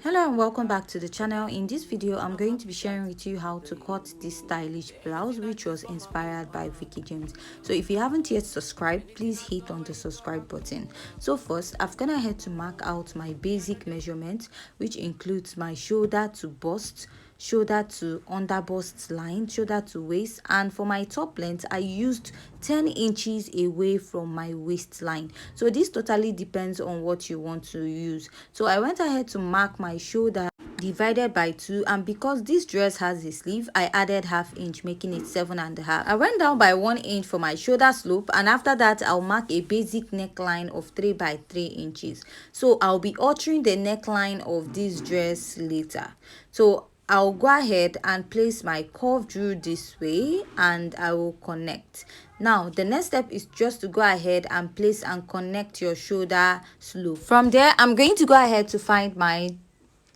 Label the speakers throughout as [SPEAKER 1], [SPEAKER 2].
[SPEAKER 1] Hello and welcome back to the channel. In this video I'm going to be sharing with you how to cut this stylish blouse, which was inspired by Vicky James. So if you haven't yet subscribed, please hit on the subscribe button. So first, I've gone ahead to mark out my basic measurements, which includes my shoulder to bust, shoulder to under bust line, shoulder to waist, and for my top length I used 10 inches away from my waistline. So this totally depends on what you want to use. So I went ahead to mark my shoulder divided by 2, and because this dress has a sleeve, I added ½ inch, making it 7.5. I went down by 1 inch for my shoulder slope, and after that I'll mark a basic neckline of 3 by 3 inches. So I'll be altering the neckline of this dress later. So I'll go ahead and place my curve through this way and I will connect. Now the next step is just to go ahead and place and connect your shoulder slope. From there, I'm going to go ahead to find my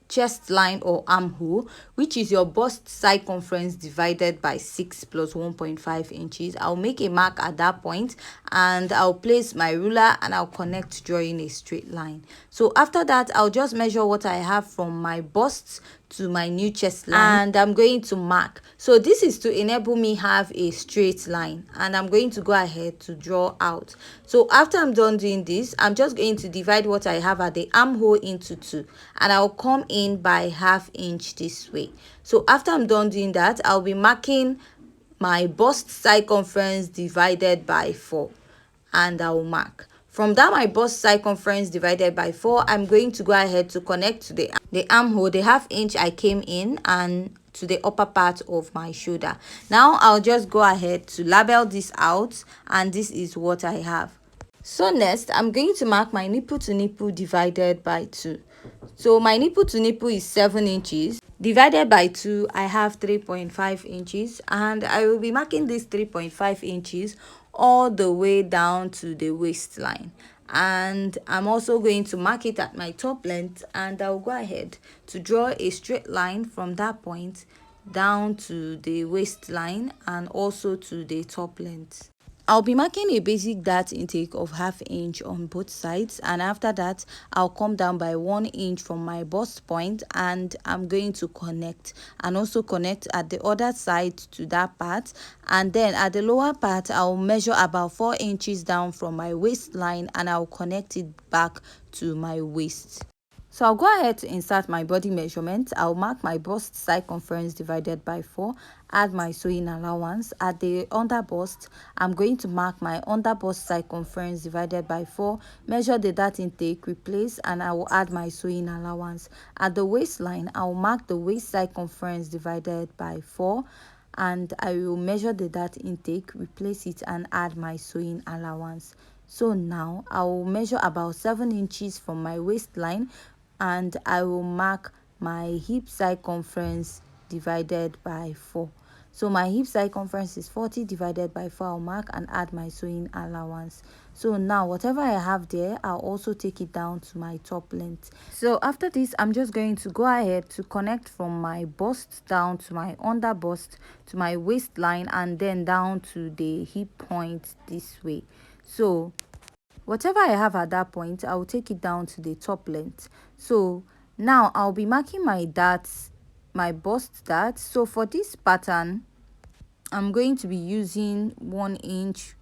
[SPEAKER 1] chest line or armhole, which is your bust circumference divided by 6 plus 1.5 inches. I'll make a mark at that point and I'll place my ruler and I'll connect, drawing a straight line. So after that, I'll just measure what I have from my bust to my new chest line and I'm going to mark. So this is to enable me have a straight line, and I'm going to go ahead to draw out. So after I'm done doing this, I'm just going to divide what I have at the armhole into 2, and I'll come in by ½ inch this way. So after I'm done doing that, I'll be marking my bust circumference divided by 4, and I'll mark. From that, my bust circumference divided by 4, I'm going to go ahead to connect to the armhole, the ½ inch I came in, and to the upper part of my shoulder. Now I'll just go ahead to label this out, and this is what I have. So next, I'm going to mark my nipple to nipple divided by 2. So my nipple to nipple is 7 inches. Divided by 2, I have 3.5 inches, and I will be marking this 3.5 inches all the way down to the waistline. And I'm also going to mark it at my top length, and I'll go ahead to draw a straight line from that point down to the waistline and also to the top length. I'll be marking a basic dart intake of ½ inch on both sides, and after that I'll come down by 1 inch from my bust point and I'm going to connect, and also connect at the other side to that part. And then at the lower part, I'll measure about 4 inches down from my waistline and I'll connect it back to my waist. So I'll go ahead to insert my body measurement. I'll mark my bust circumference divided by 4, add my sewing allowance. At the under bust, I'm going to mark my under bust circumference divided by 4, measure the dart intake, replace, and I will add my sewing allowance. At the waistline, I'll mark the waist circumference divided by 4, and I will measure the dart intake, replace it, and add my sewing allowance. So now I will measure about 7 inches from my waistline, and I will mark my hip circumference divided by 4. So my hip circumference is 40 divided by 4. I'll mark and add my sewing allowance. So now whatever I have there, I'll also take it down to my top length. So after this, I'm just going to go ahead to connect from my bust down to my under bust to my waistline, and then down to the hip point this way. So whatever I have at that point, I'll take it down to the top length. So now I'll be marking my darts, my bust darts. So for this pattern, I'm going to be using 1 inch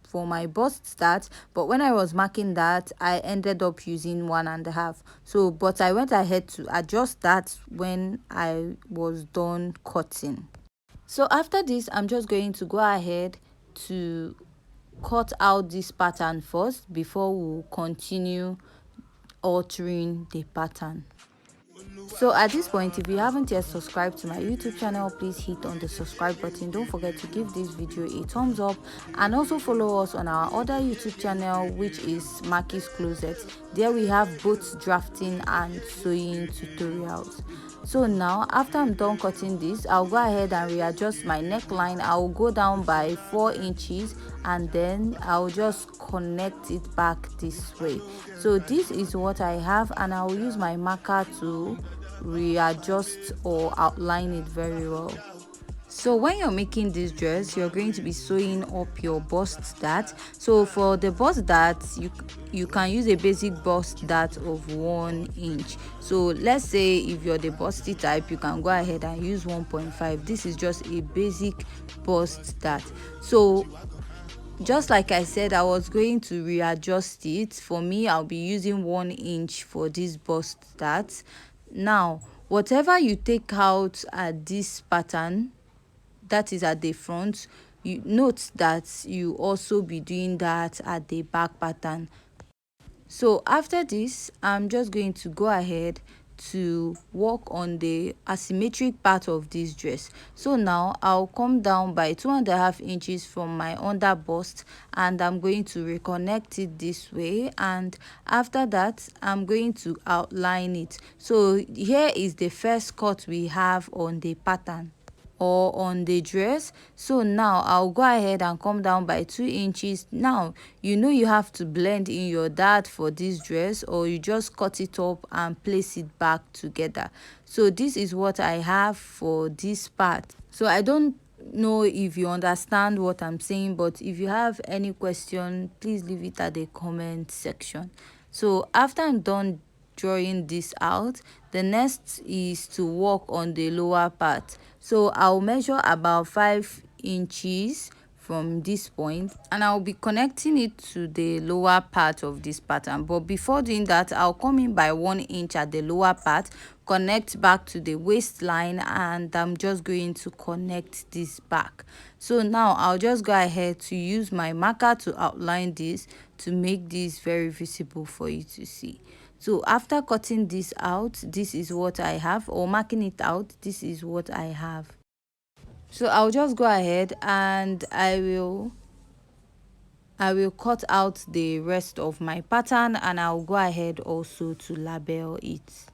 [SPEAKER 1] for my bust dart, but when I was marking that, I ended up using 1.5. So but I went ahead to adjust that when I was done cutting. So after this, I'm just going to go ahead to cut out this pattern first before we'll continue altering the pattern. So at this point, if you haven't yet subscribed to my YouTube channel, please hit on the subscribe button. Don't forget to give this video a thumbs up, and also follow us on our other YouTube channel, which is Maki's Closet. There we have both drafting and sewing tutorials. So now after I'm done cutting this, I'll go ahead and readjust my neckline. I'll go down by 4 inches and then I'll just connect it back this way. So this is what I have, and I'll use my marker to readjust or outline it very well. So when you're making this dress, you're going to be sewing up your bust dart. So for the bust dart, you can use a basic bust dart of 1 inch. So let's say if you're the busty type, you can go ahead and use 1.5. This is just a basic bust dart. So just like I said, I was going to readjust it. For me, I'll be using 1 inch for this bust dart. Now whatever you take out at this pattern, that is at the front, you note that you also be doing that at the back pattern. So after this, I'm just going to go ahead to work on the asymmetric part of this dress. So now I'll come down by 2.5 inches from my under bust, and I'm going to reconnect it this way, and after that I'm going to outline it. So here is the first cut we have on the pattern or on the dress. So now I'll go ahead and come down by 2 inches. Now you have to blend in your dart for this dress, or you just cut it up and place it back together. So this is what I have for this part. So I don't know if you understand what I'm saying, but if you have any question, please leave it at the comment section. So after I'm done drawing this out, the next is to work on the lower part. So I'll measure about 5 inches from this point, and I'll be connecting it to the lower part of this pattern. But before doing that, I'll come in by 1 inch at the lower part, connect back to the waistline, and I'm just going to connect this back. So now I'll just go ahead to use my marker to outline this, to make this very visible for you to see. So after cutting this out, this is what I have, or marking it out, this is what I have. So I'll just go ahead and I will cut out the rest of my pattern, and I'll go ahead also to label it.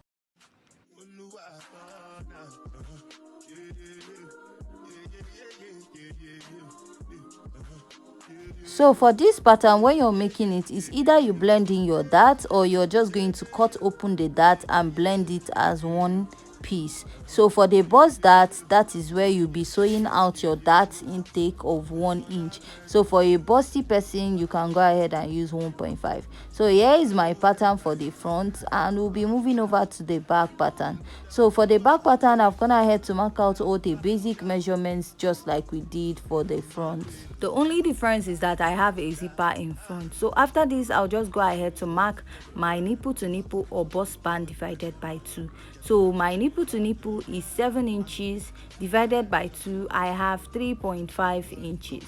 [SPEAKER 1] So for this pattern, when you're making it, is either you blend in your dart, or you're just going to cut open the dart and blend it as one piece. So for the bust dart, that is where you'll be sewing out your dart intake of 1 inch. So for a busty person, you can go ahead and use 1.5. So here is my pattern for the front, and we'll be moving over to the back pattern. So for the back pattern, I've gone ahead to mark out all the basic measurements just like we did for the front. The only difference is that I have a zipper in front. So after this, I'll just go ahead to mark my nipple to nipple or bust band divided by 2. So my nipple to nipple is 7 inches divided by 2. I have 3.5 inches,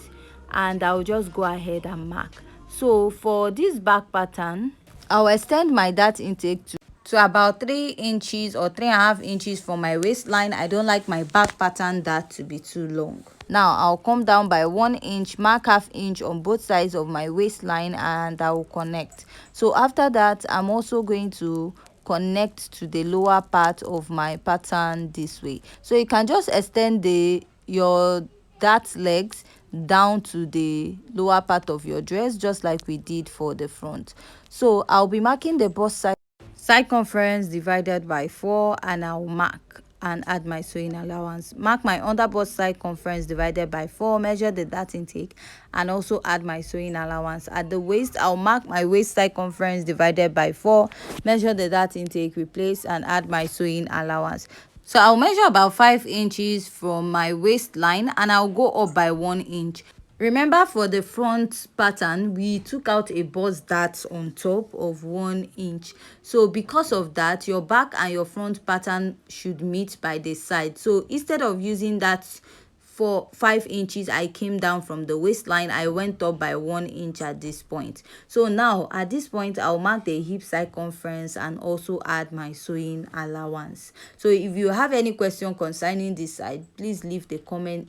[SPEAKER 1] and I'll just go ahead and mark. So for this back pattern, I'll extend my dart intake to about 3 inches or 3.5 inches from my waistline. I don't like my back pattern dart to be too long. Now I'll come down by 1 inch, mark 1/2 inch on both sides of my waistline, and I will connect. So after that, I'm also going to connect to the lower part of my pattern this way. So you can just extend your dart legs down to the lower part of your dress, just like we did for the front. So I'll be marking the bust side circumference divided by 4, and I'll mark and add my sewing allowance. Mark my under bust circumference divided by 4, measure the dart intake, and also add my sewing allowance. At the waist, I'll mark my waist circumference divided by 4, measure the dart intake, replace, and add my sewing allowance. So I'll measure about 5 inches from my waistline, and I'll go up by 1 inch. Remember, for the front pattern, we took out a bust dart on top of 1 inch. So because of that, your back and your front pattern should meet by the side. So instead of using that for 5 inches, I came down from the waistline, I went up by 1 inch at this point. So now at this point, I'll mark the hip circumference and also add my sewing allowance. So if you have any question concerning this side, please leave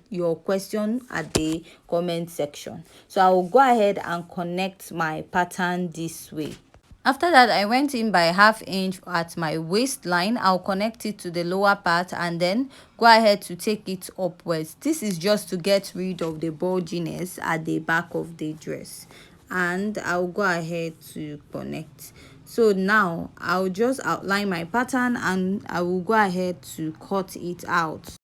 [SPEAKER 1] your question at the comment section. So I will go ahead and connect my pattern this way. After that, I went in by 1/2 inch at my waistline. I'll connect it to the lower part and then go ahead to take it upwards. This is just to get rid of the bulginess at the back of the dress, and I'll go ahead to connect. So now I'll just outline my pattern, and I will go ahead to cut it out.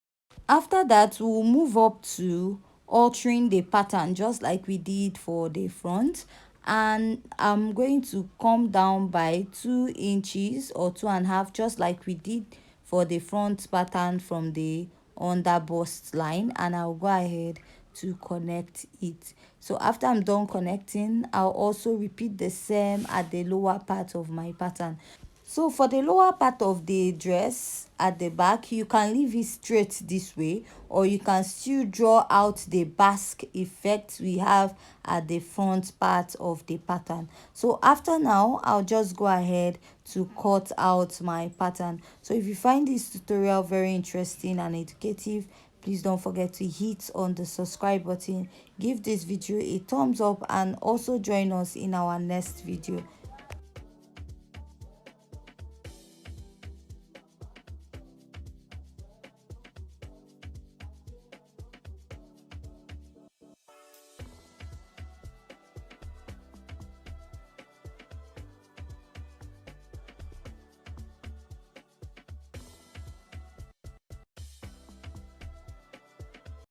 [SPEAKER 1] After that, we'll move up to altering the pattern just like we did for the front, and I'm going to come down by 2 inches or 2.5, just like we did for the front pattern from the under bust line, and I'll go ahead to connect it. So after I'm done connecting, I'll also repeat the same at the lower part of my pattern. So for the lower part of the dress at the back, you can leave it straight this way, or you can still draw out the basque effect we have at the front part of the pattern. So after now, I'll just go ahead to cut out my pattern. So if you find this tutorial very interesting and educative, please don't forget to hit on the subscribe button, give this video a thumbs up, and also join us in our next video.